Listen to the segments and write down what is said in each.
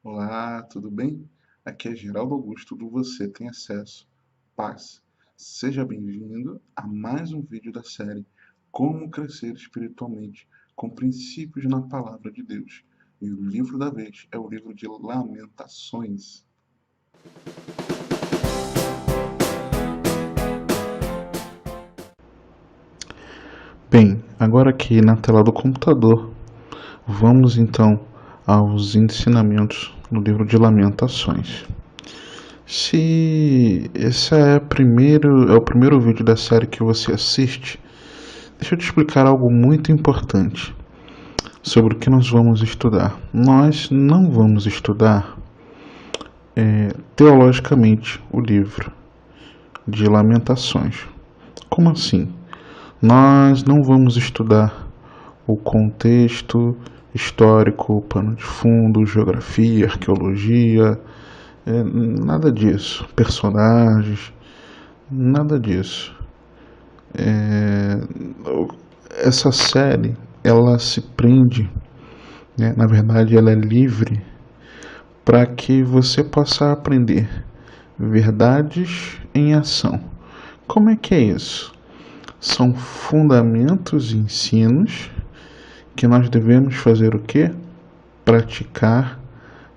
Olá, tudo bem? Aqui é Geraldo Augusto do Você Tem Acesso. Paz. Seja bem-vindo a mais um vídeo da série Como Crescer Espiritualmente com Princípios na Palavra de Deus. E o livro da vez é o livro de Lamentações. Bem, agora aqui na tela do computador, vamos então aos ensinamentos no livro de Lamentações. Se esse é o primeiro vídeo da série que você assiste, deixa eu te explicar algo muito importante sobre o que nós vamos estudar. Nós não vamos estudar teologicamente o livro de Lamentações. Como assim? Nós não vamos estudar o contexto histórico, pano de fundo, geografia, arqueologia, nada disso, personagens, nada disso. Essa série, ela se prende, né? Na verdade ela é livre para que você possa aprender verdades em ação. Como é que é isso? São fundamentos e ensinos que nós devemos fazer o quê? Praticar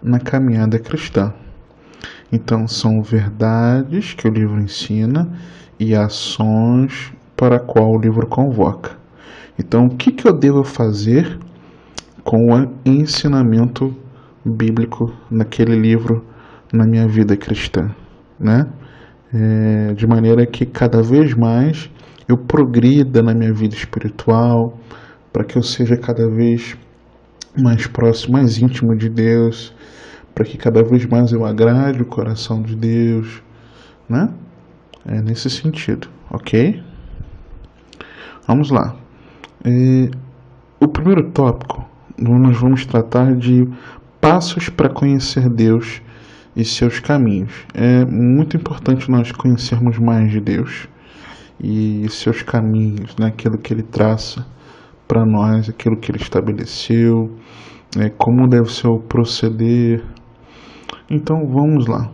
na caminhada cristã. Então, são verdades que o livro ensina e ações para a qual o livro convoca. Então, o que eu devo fazer com o ensinamento bíblico naquele livro na minha vida cristã, né? De maneira que cada vez mais eu progrida na minha vida espiritual, para que eu seja cada vez mais próximo, mais íntimo de Deus, para que cada vez mais eu agrade o coração de Deus, né? É nesse sentido, ok? Vamos lá. O primeiro tópico, nós vamos tratar de passos para conhecer Deus e seus caminhos. É muito importante nós conhecermos mais de Deus e seus caminhos, né? Aquilo que Ele traça para nós, aquilo que Ele estabeleceu, como deve ser o proceder. Então vamos lá.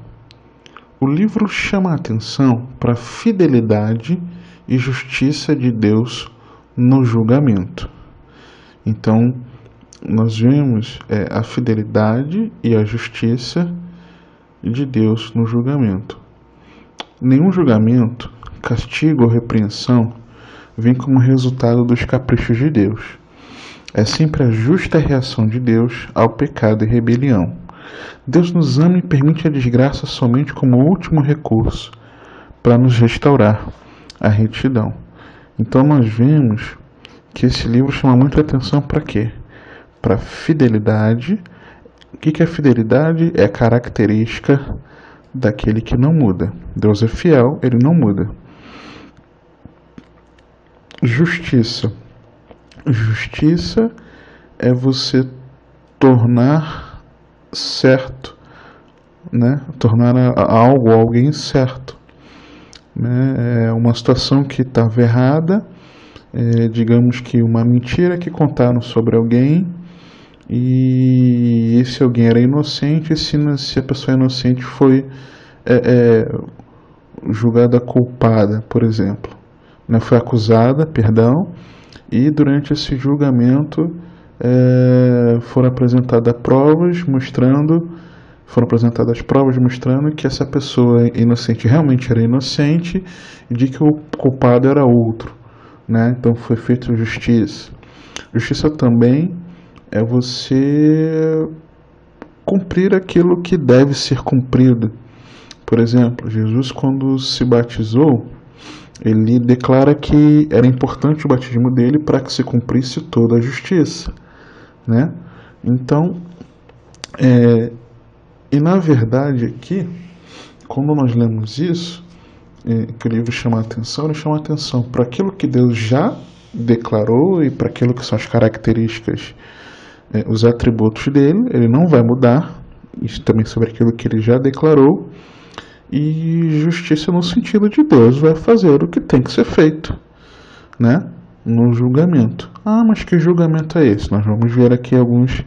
O livro chama a atenção para a fidelidade e justiça de Deus no julgamento. Então nós vemos a fidelidade e a justiça de Deus no julgamento. Nenhum julgamento, castigo ou repreensão vem como resultado dos caprichos de Deus. É sempre a justa reação de Deus ao pecado e rebelião. Deus nos ama e permite a desgraça somente como último recurso para nos restaurar a retidão. Então nós vemos que esse livro chama muito a atenção para quê? Para fidelidade. O que é fidelidade? É a característica daquele que não muda. Deus é fiel, ele não muda. Justiça. Justiça é você tornar certo, né? Tornar algo, alguém certo, né? É uma situação que estava errada, digamos que uma mentira que contaram sobre alguém e esse alguém era inocente, se a pessoa inocente foi julgada culpada, por exemplo, né? Foi acusada, perdão, e durante esse julgamento foram apresentadas provas mostrando que essa pessoa inocente realmente era inocente e de que o culpado era outro, né? Então foi feita justiça. Justiça também é você cumprir aquilo que deve ser cumprido. Por exemplo, Jesus, quando se batizou, ele declara que era importante o batismo dele para que se cumprisse toda a justiça, né? Então, e na verdade aqui, quando nós lemos isso, que o livro chama a atenção, ele chama a atenção para aquilo que Deus já declarou e para aquilo que são as características, os atributos dele, ele não vai mudar, isso também sobre aquilo que ele já declarou, e justiça no sentido de Deus vai fazer o que tem que ser feito, né? No julgamento. Ah, mas que julgamento é esse? Nós vamos ver aqui alguns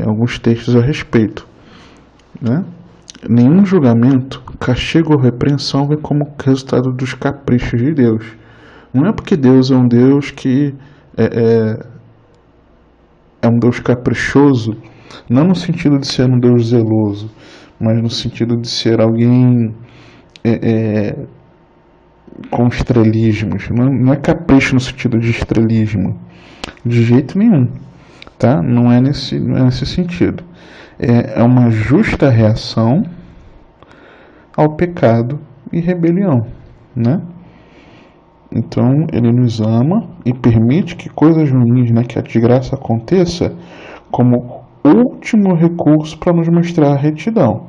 alguns textos a respeito, né? Nenhum julgamento, castigo ou repreensão vem como resultado dos caprichos de Deus. Não é porque Deus é um Deus que é um Deus caprichoso, não no sentido de ser um Deus zeloso, mas no sentido de ser alguém com estrelismos. Não é capricho no sentido de estrelismo, de jeito nenhum, tá? Não é nesse sentido. É uma justa reação ao pecado e rebelião, né? Então ele nos ama e permite que coisas ruins, né, que a desgraça aconteça, como último recurso para nos mostrar a retidão.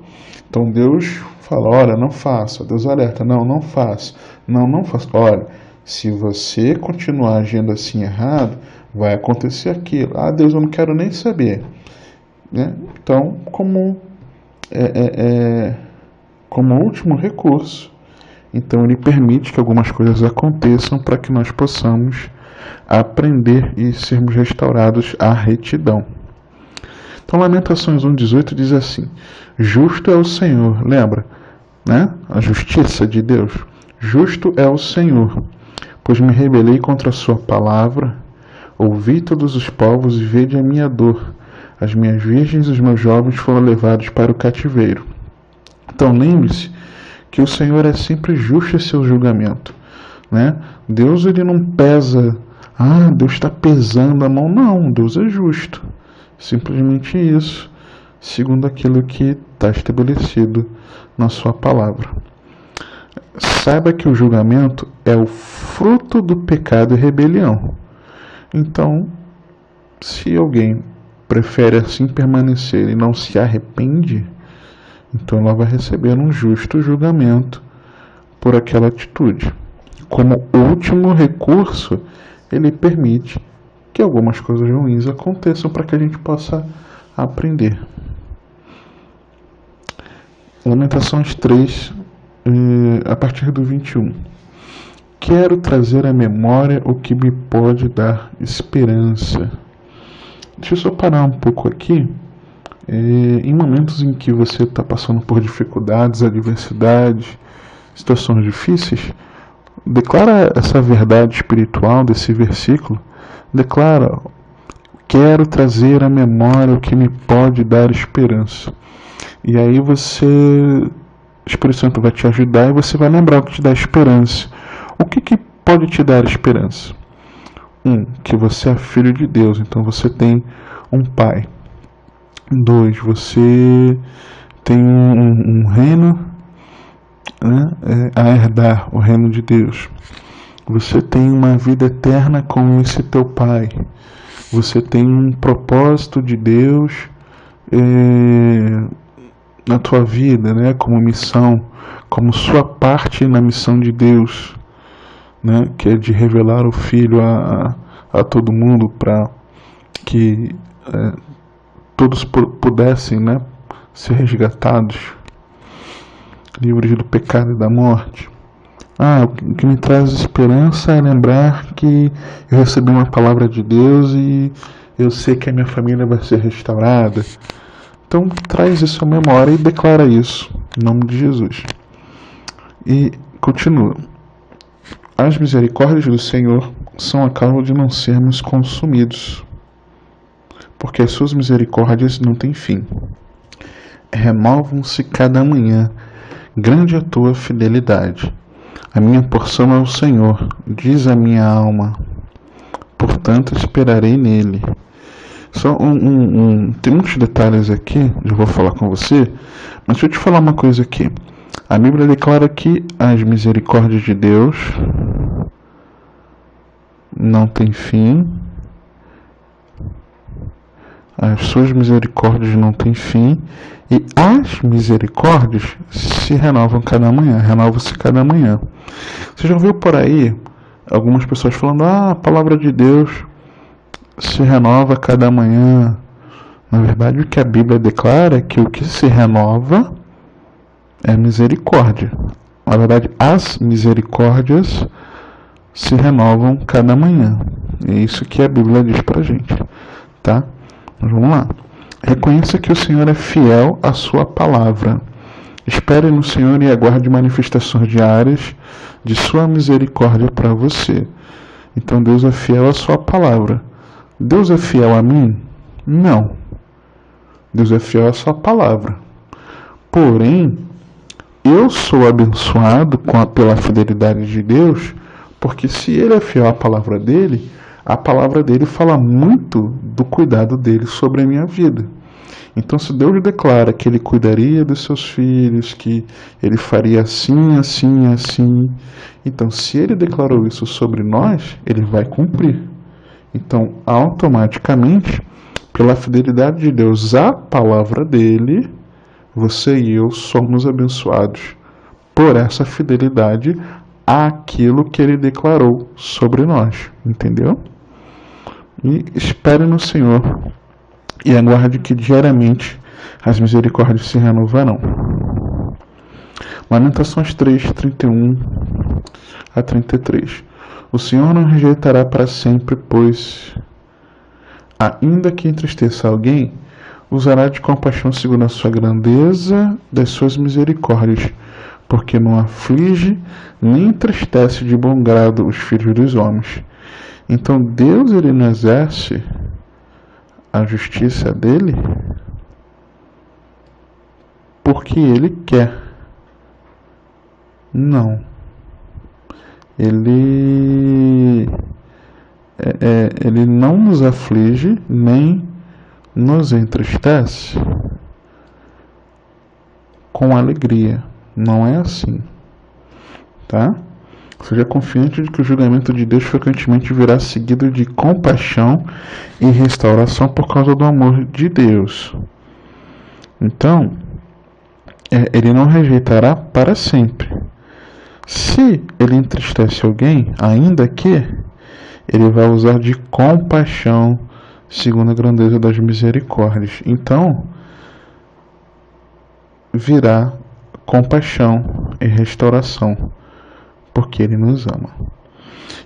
Então Deus fala, olha, não faça. Deus alerta, não faça. Não faça. Olha, se você continuar agindo assim errado, vai acontecer aquilo. Ah, Deus, eu não quero nem saber. Né? Então, como último recurso, então ele permite que algumas coisas aconteçam para que nós possamos aprender e sermos restaurados à retidão. Então, Lamentações 1,18 diz assim: justo é o Senhor, lembra, né? A justiça de Deus. Justo é o Senhor, pois me rebelei contra a sua palavra. Ouvi todos os povos e vede a minha dor. As minhas virgens e os meus jovens foram levados para o cativeiro. Então, lembre-se que o Senhor é sempre justo em seu julgamento, né? Deus, ele não pesa, Deus está pesando a mão. Não, Deus é justo. Simplesmente isso, segundo aquilo que está estabelecido na sua palavra. Saiba que o julgamento é o fruto do pecado e rebelião. Então, se alguém prefere assim permanecer e não se arrepende, então ela vai receber um justo julgamento por aquela atitude. Como último recurso, ele permite que algumas coisas ruins aconteçam para que a gente possa aprender. Lamentações 3, a partir do 21. Quero trazer à memória o que me pode dar esperança. Deixa eu só parar um pouco aqui. Em momentos em que você está passando por dificuldades, adversidades, situações difíceis, declara essa verdade espiritual desse versículo. Declara: quero trazer à memória o que me pode dar esperança. E aí o Espírito Santo vai te ajudar e você vai lembrar o que te dá esperança. O que pode te dar esperança? Que você é filho de Deus, então você tem um pai. 2, você tem um reino, né, a herdar, o reino de Deus. Você tem uma vida eterna com esse teu pai. Você tem um propósito de Deus na tua vida, né, como missão, como sua parte na missão de Deus, né, que é de revelar o Filho a todo mundo, para que todos pudessem, né, ser resgatados, livres do pecado e da morte. O que me traz esperança é lembrar que eu recebi uma palavra de Deus e eu sei que a minha família vai ser restaurada. Então traz isso à memória e declara isso em nome de Jesus. E continua: as misericórdias do Senhor são a causa de não sermos consumidos, porque as suas misericórdias não têm fim. Renovam-se cada manhã, grande é a tua fidelidade. A minha porção é o Senhor, diz a minha alma, portanto esperarei nele. Só tem muitos detalhes aqui, eu vou falar com você, mas deixa eu te falar uma coisa aqui. A Bíblia declara que as misericórdias de Deus não têm fim. As suas misericórdias não têm fim. E as misericórdias se renovam cada manhã. Renovam-se cada manhã. Você já ouviu por aí algumas pessoas falando: a palavra de Deus se renova cada manhã. Na verdade, o que a Bíblia declara é que o que se renova é misericórdia. Na verdade, as misericórdias se renovam cada manhã. É isso que a Bíblia diz pra gente, tá? Mas vamos lá. Reconheça que o Senhor é fiel à sua palavra. Espere no Senhor e aguarde manifestações diárias de sua misericórdia para você. Então Deus é fiel à sua palavra. Deus é fiel a mim? Não. Deus é fiel à sua palavra. Porém, eu sou abençoado pela fidelidade de Deus, porque se Ele é fiel à palavra dele, a palavra dele fala muito do cuidado dele sobre a minha vida. Então, se Deus declara que Ele cuidaria dos seus filhos, que Ele faria assim, assim, assim, então, se Ele declarou isso sobre nós, Ele vai cumprir. Então, automaticamente, pela fidelidade de Deus à palavra dele, você e eu somos abençoados por essa fidelidade àquilo que Ele declarou sobre nós, entendeu? E espere no Senhor e aguarde que diariamente as misericórdias se renovarão. Lamentações 3, 31 a 33. O Senhor não rejeitará para sempre, pois, ainda que entristeça alguém, usará de compaixão segundo a sua grandeza das suas misericórdias, porque não aflige nem entristece de bom grado os filhos dos homens. Então Deus, ele não exerce a justiça dele porque ele quer. Não. Ele não nos aflige nem nos entristece com alegria. Não é assim, tá? Seja confiante de que o julgamento de Deus frequentemente virá seguido de compaixão e restauração por causa do amor de Deus. Então, ele não rejeitará para sempre. Se ele entristece alguém, ainda que, ele vai usar de compaixão segundo a grandeza das misericórdias. Então, virá compaixão e restauração, porque Ele nos ama.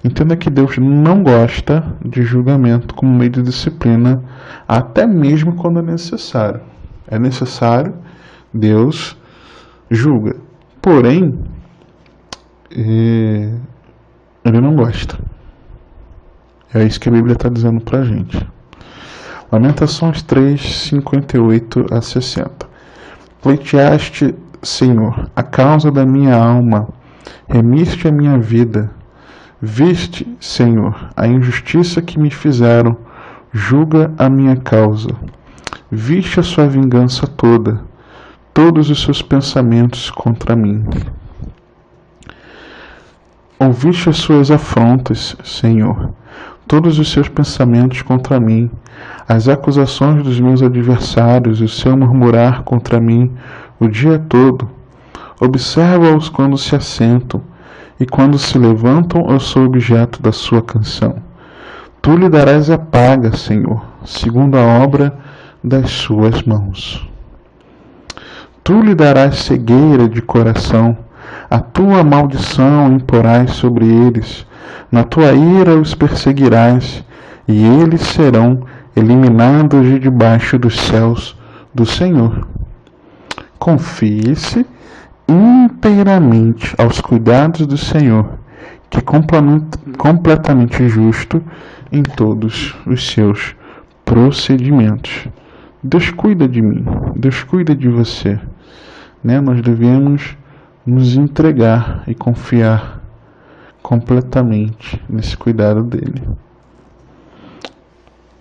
Entenda que Deus não gosta de julgamento como meio de disciplina, até mesmo quando é necessário. É necessário, Deus julga. Porém, Ele não gosta. É isso que a Bíblia está dizendo para a gente. Lamentações 3, 58 a 60. Pleiteaste, Senhor, a causa da minha alma, remiste a minha vida. Viste, Senhor, a injustiça que me fizeram, julga a minha causa. Viste a sua vingança toda, todos os seus pensamentos contra mim. Ouviste as suas afrontas, Senhor, todos os seus pensamentos contra mim, as acusações dos meus adversários, o seu murmurar contra mim o dia todo. Observa-os quando se assentam, e quando se levantam eu sou objeto da sua canção. Tu lhe darás a paga, Senhor, segundo a obra das suas mãos. Tu lhe darás cegueira de coração, a tua maldição imporás sobre eles, na tua ira os perseguirás, e eles serão eliminados de debaixo dos céus do Senhor. Confie-se inteiramente aos cuidados do Senhor, que é completamente justo em todos os seus procedimentos. Deus cuida de mim, Deus cuida de você, né? Nós devemos nos entregar e confiar completamente nesse cuidado dele.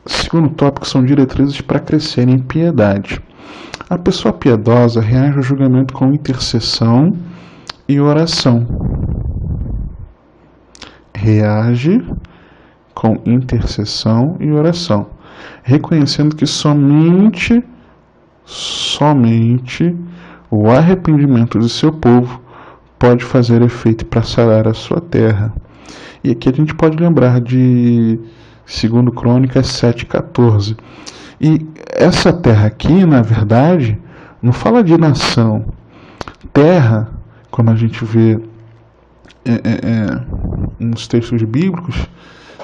Segundo tópico são diretrizes para crescer em piedade. A pessoa piedosa reage ao julgamento com intercessão e oração. Reage com intercessão e oração, reconhecendo que somente o arrependimento do seu povo pode fazer efeito para sarar a sua terra. E aqui a gente pode lembrar de 2 Crônicas 7,14. E essa terra aqui, na verdade, não fala de nação. Terra, como a gente vê nos textos bíblicos,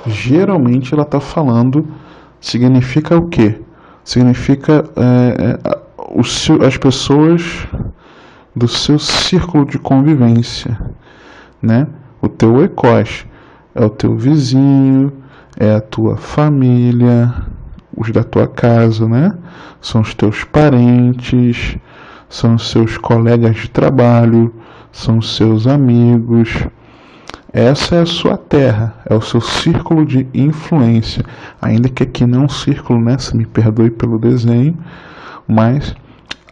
geralmente ela está falando, significa o quê? significa as pessoas do seu círculo de convivência, né? O teu oikos é o teu vizinho, é a tua família, os da tua casa, né? São os teus parentes, são os seus colegas de trabalho, são os seus amigos. Essa é a sua terra, é o seu círculo de influência. Ainda que aqui não é um círculo, né? Se me perdoe pelo desenho, mas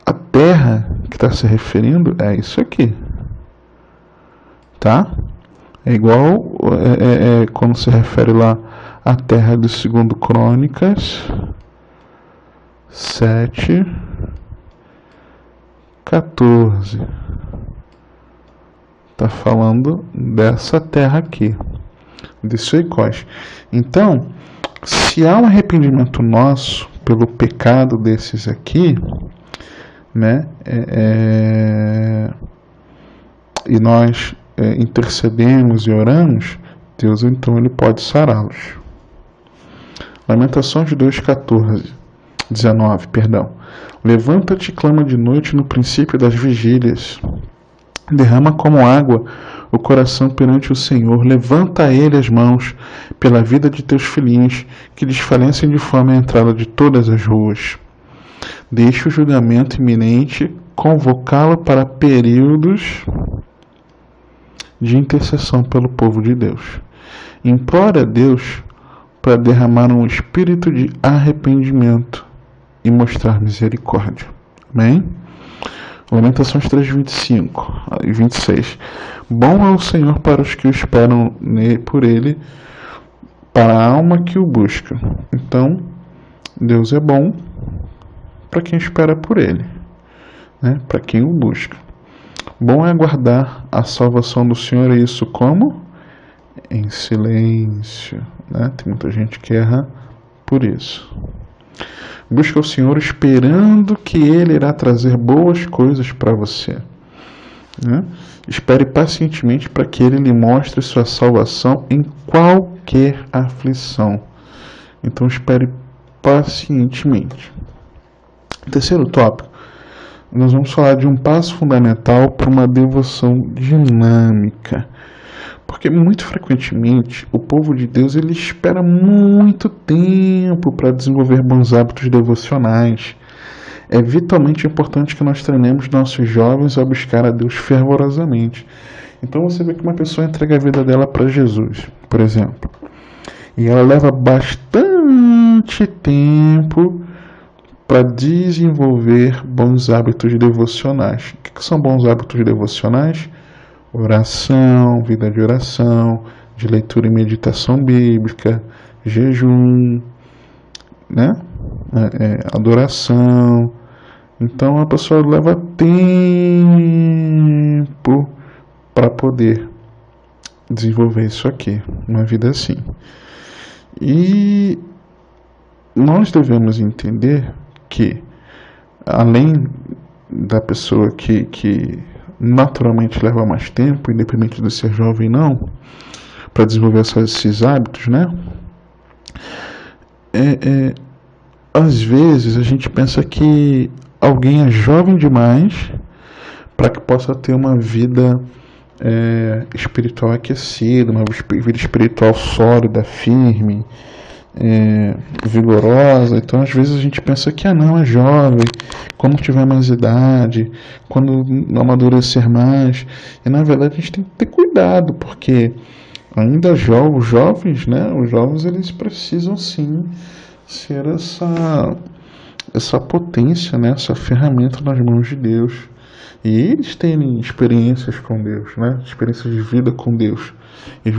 a terra que está se referindo é isso aqui, tá? É igual quando se refere lá à terra de 2 Crônicas 7:14. Está falando dessa terra aqui, desse oikos. Então, se há um arrependimento nosso pelo pecado desses aqui, né, e nós intercedemos e oramos, Deus então ele pode sará-los. Lamentações 19, perdão. Levanta-te e clama de noite no princípio das vigílias. Derrama como água o coração perante o Senhor. Levanta a ele as mãos pela vida de teus filhinhos, que desfalecem de fome à entrada de todas as ruas. Deixa o julgamento iminente convocá-lo para períodos de intercessão pelo povo de Deus. Implora a Deus para derramar um espírito de arrependimento e mostrar misericórdia. Amém? Lamentações 3:25 e 26. Bom é o Senhor para os que o esperam por Ele, para a alma que o busca. Então, Deus é bom para quem espera por Ele, né? Para quem o busca. Bom é aguardar a salvação do Senhor, e isso como? Em silêncio, né? Tem muita gente que erra por isso. Busca o Senhor esperando que Ele irá trazer boas coisas para você, né? Espere pacientemente para que Ele lhe mostre sua salvação em qualquer aflição. Então espere pacientemente. Terceiro tópico, nós vamos falar de um passo fundamental para uma devoção dinâmica. Porque muito frequentemente o povo de Deus ele espera muito tempo para desenvolver bons hábitos devocionais. É vitalmente importante que nós treinemos nossos jovens a buscar a Deus fervorosamente. Então você vê que uma pessoa entrega a vida dela para Jesus, por exemplo, e ela leva bastante tempo para desenvolver bons hábitos devocionais. O que são bons hábitos devocionais? Oração, vida de oração, de leitura e meditação bíblica, jejum, né? Adoração. Então a pessoa leva tempo para poder desenvolver isso aqui, uma vida assim. E nós devemos entender que, além da pessoa que naturalmente leva mais tempo, independente de ser jovem ou não, para desenvolver esses hábitos, né? Às vezes a gente pensa que alguém é jovem demais para que possa ter uma vida espiritual aquecida, uma vida espiritual sólida, firme, vigorosa. Então às vezes a gente pensa que não, é jovem, quando tiver mais idade, quando amadurecer mais. E na verdade a gente tem que ter cuidado, porque ainda os jovens, né, os jovens eles precisam sim ser essa potência, né, essa ferramenta nas mãos de Deus. E eles têm experiências com Deus, né, experiências de vida com Deus. E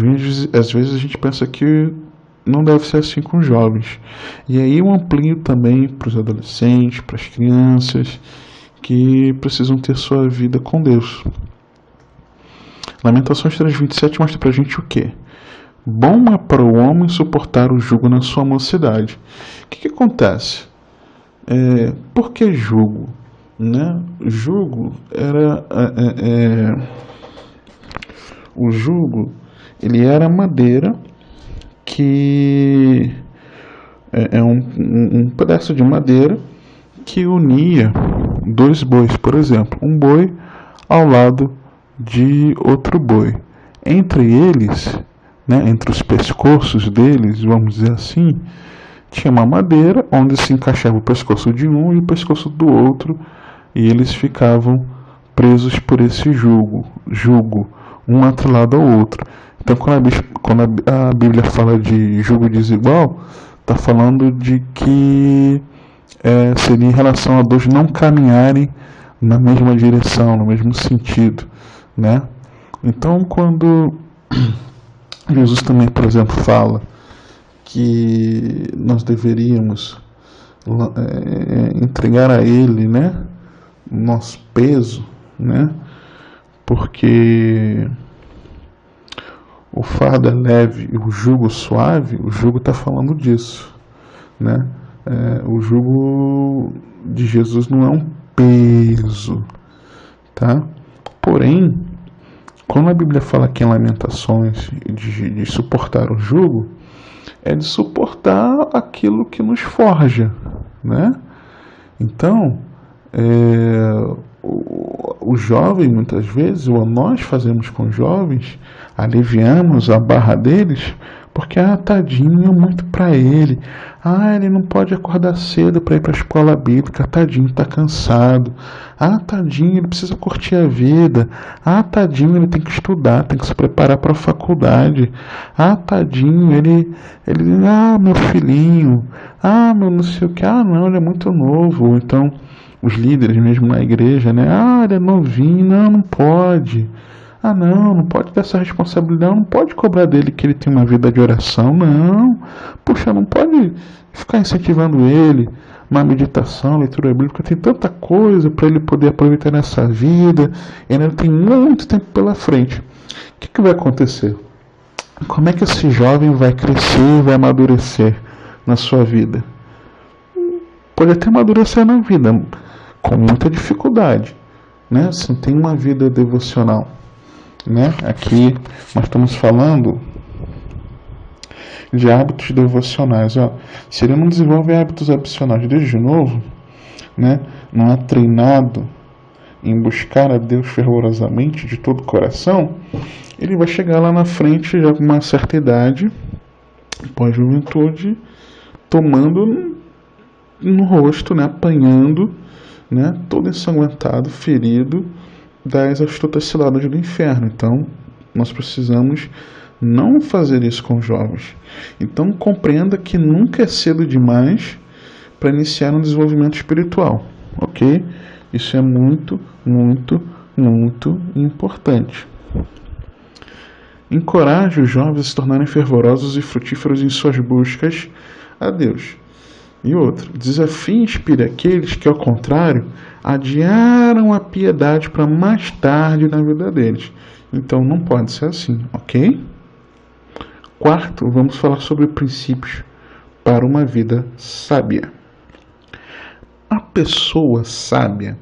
às vezes a gente pensa que não deve ser assim com os jovens. E aí eu amplio também para os adolescentes, para as crianças que precisam ter sua vida com Deus. Lamentações 3:27 mostra pra gente o quê? Bom é para o homem suportar o jugo na sua mocidade. O que acontece? Por que jugo? Né? Jugo era... o jugo, ele era madeira que é um pedaço de madeira que unia dois bois, por exemplo, um boi ao lado de outro boi. Entre eles, né, entre os pescoços deles, vamos dizer assim, tinha uma madeira onde se encaixava o pescoço de um e o pescoço do outro, e eles ficavam presos por esse jugo, um atrelado ao outro. Então, quando a Bíblia fala de jugo desigual, está falando de que seria em relação a dois não caminharem na mesma direção, no mesmo sentido, né? Então, quando Jesus também, por exemplo, fala que nós deveríamos entregar a Ele, né, nosso peso, né, porque o fardo é leve e o jugo suave, o jugo está falando disso, né? O jugo de Jesus não é um peso, tá? Porém, quando a Bíblia fala aqui em Lamentações de suportar o jugo, é de suportar aquilo que nos forja, né? Então, o jovem, muitas vezes, ou nós fazemos com os jovens, aliviamos a barra deles, porque, tadinho, muito para ele. Ele não pode acordar cedo para ir para a escola bíblica. Tadinho, está cansado. Tadinho, ele precisa curtir a vida. Tadinho, ele tem que estudar, tem que se preparar para a faculdade. Tadinho, ele, meu filhinho. Meu não sei o que. Não, ele é muito novo. Então, os líderes mesmo na igreja, né? Ele é novinho, não pode. Não pode ter essa responsabilidade, não pode cobrar dele que ele tem uma vida de oração, não. Puxa, não pode ficar incentivando ele, uma meditação, leitura bíblica, tem tanta coisa para ele poder aproveitar nessa vida, e ainda tem muito tempo pela frente. O que vai acontecer? Como é que esse jovem vai crescer, vai amadurecer na sua vida? Pode até amadurecer na vida, com muita dificuldade, né? Se tem uma vida devocional, né? Aqui nós estamos falando de hábitos devocionais. Se ele não desenvolve hábitos adicionais desde novo, né? Não é treinado em buscar a Deus fervorosamente de todo o coração, ele vai chegar lá na frente, já com uma certa idade, pós-juventude, tomando no rosto, né? Apanhando, né? Todo ensanguentado, ferido, das astutas ciladas do inferno. Então, nós precisamos não fazer isso com os jovens. Então, compreenda que nunca é cedo demais para iniciar um desenvolvimento espiritual, ok? Isso é muito, muito, muito importante. Encoraje os jovens a se tornarem fervorosos e frutíferos em suas buscas a Deus. E outra, desafie e inspire aqueles que, ao contrário, adiaram a piedade para mais tarde na vida deles. Então não pode ser assim, ok? Quarto, vamos falar sobre princípios para uma vida sábia. A pessoa sábia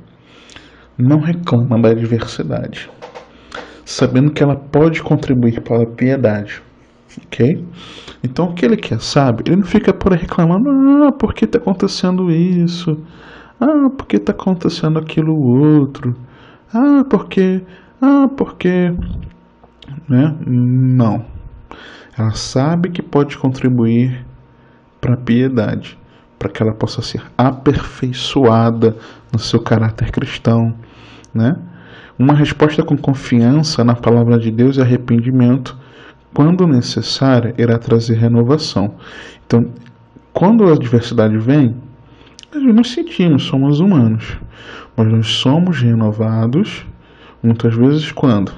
não reclama da adversidade, sabendo que ela pode contribuir para a piedade. Ok? Então aquele que é sábio, ele não fica por aí reclamando, por que está acontecendo isso? Por que está acontecendo aquilo outro? Por quê? Né? Não. Ela sabe que pode contribuir para a piedade, para que ela possa ser aperfeiçoada no seu caráter cristão, né? Uma resposta com confiança na palavra de Deus e arrependimento, quando necessária, irá trazer renovação. Então, quando a adversidade vem, nós nos sentimos, somos humanos, mas nós somos renovados muitas vezes quando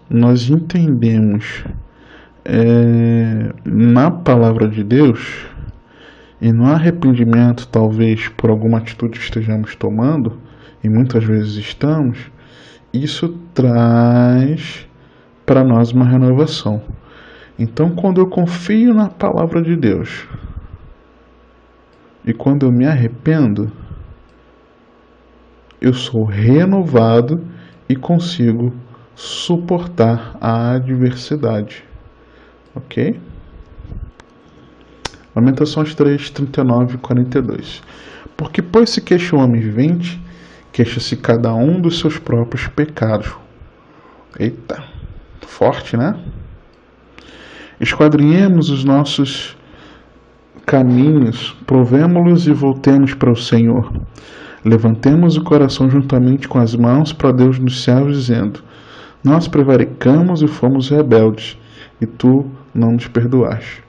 nós entendemos na palavra de Deus e no arrependimento, talvez por alguma atitude que estejamos tomando, e muitas vezes estamos, isso traz para nós uma renovação. Então, quando eu confio na palavra de Deus e quando eu me arrependo, eu sou renovado e consigo suportar a adversidade. Ok? Lamentações 3, 39 e 42. Porque, pois, se queixa o homem vivente, queixa-se cada um dos seus próprios pecados. Eita, forte, né? Esquadrinhemos os nossos caminhos, provemo-los e voltemos para o Senhor. Levantemos o coração juntamente com as mãos para Deus nos céus, dizendo: nós prevaricamos e fomos rebeldes, e tu não nos perdoaste.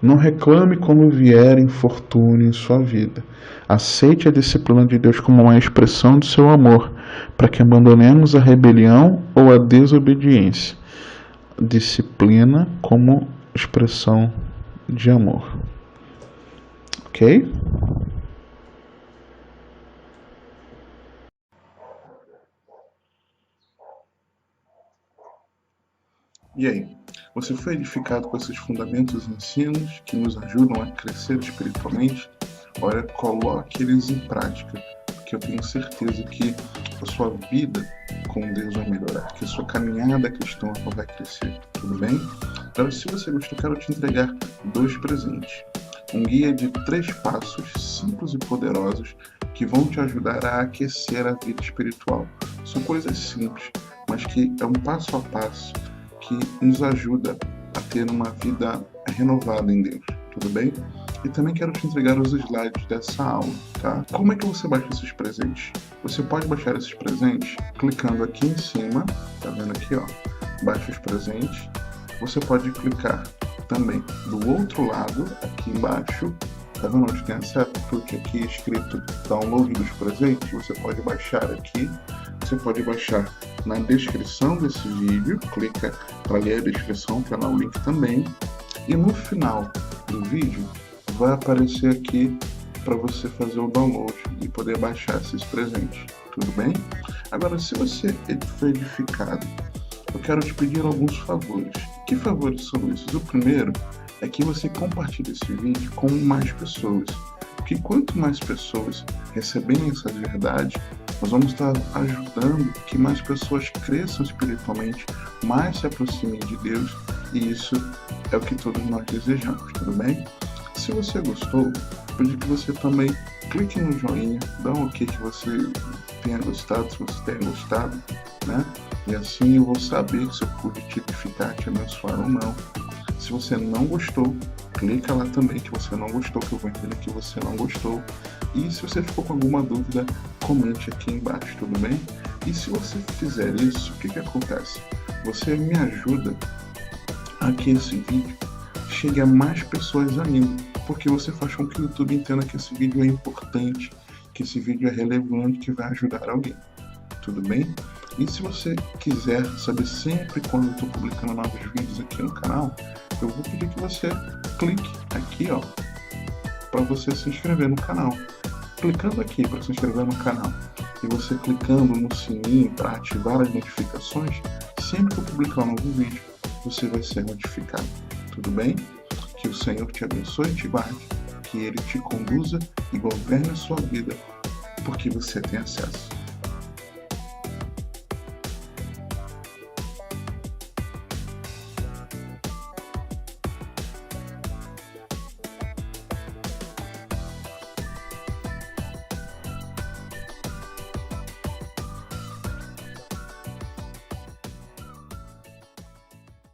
Não reclame quando vier infortúnio em sua vida. Aceite a disciplina de Deus como uma expressão do seu amor, para que abandonemos a rebelião ou a desobediência. Disciplina como expressão de amor. Ok? E aí, você foi edificado com esses fundamentos e ensinos que nos ajudam a crescer espiritualmente? Olha, coloque eles em prática, porque eu tenho certeza que a sua vida com Deus vai melhorar, que a sua caminhada cristã vai crescer, tudo bem? Então, se você gostou, quero te entregar 2 presentes. Um guia de 3 passos simples e poderosos que vão te ajudar a aquecer a vida espiritual. São coisas simples, mas que é um passo a passo que nos ajuda a ter uma vida renovada em Deus, tudo bem? E também quero te entregar os slides dessa aula, tá? Como é que você baixa esses presentes? Você pode baixar esses presentes clicando aqui em cima, tá vendo aqui, ó? Baixa os presentes. Você pode clicar também do outro lado, aqui embaixo, tá vendo onde tem a seta? Clique aqui escrito download dos presentes, você pode baixar aqui. Você pode baixar na descrição desse vídeo, clica para ler a descrição, que é lá o link também. E no final do vídeo vai aparecer aqui para você fazer o download e poder baixar esses presentes, tudo bem? Agora, se você foi edificado, eu quero te pedir alguns favores. Que favores são esses? O primeiro é que você compartilhe esse vídeo com mais pessoas. Porque quanto mais pessoas receberem essas verdades, nós vamos estar ajudando que mais pessoas cresçam espiritualmente, mais se aproximem de Deus, e isso é o que todos nós desejamos, tudo bem? Se você gostou, pedir que você também clique no joinha, dá um ok que você tenha gostado, se você tenha gostado, né? E assim eu vou saber se eu pude te edificar, te abençoar ou não. Se você não gostou, clica lá também que você não gostou, que eu vou entender que você não gostou. E se você ficou com alguma dúvida, comente aqui embaixo, tudo bem? E se você fizer isso, o que acontece? Você me ajuda a que esse vídeo chegue a mais pessoas ainda, porque você faz com que o YouTube entenda que esse vídeo é importante, que esse vídeo é relevante, que vai ajudar alguém, tudo bem? E se você quiser saber sempre quando eu estou publicando novos vídeos aqui no canal, eu vou pedir que você clique aqui, ó, para você se inscrever no canal. Clicando aqui para se inscrever no canal e você clicando no sininho para ativar as notificações, sempre que eu publicar um novo vídeo, você vai ser notificado, tudo bem? Que o Senhor te abençoe e te guarde, que Ele te conduza e governe a sua vida, porque você tem acesso.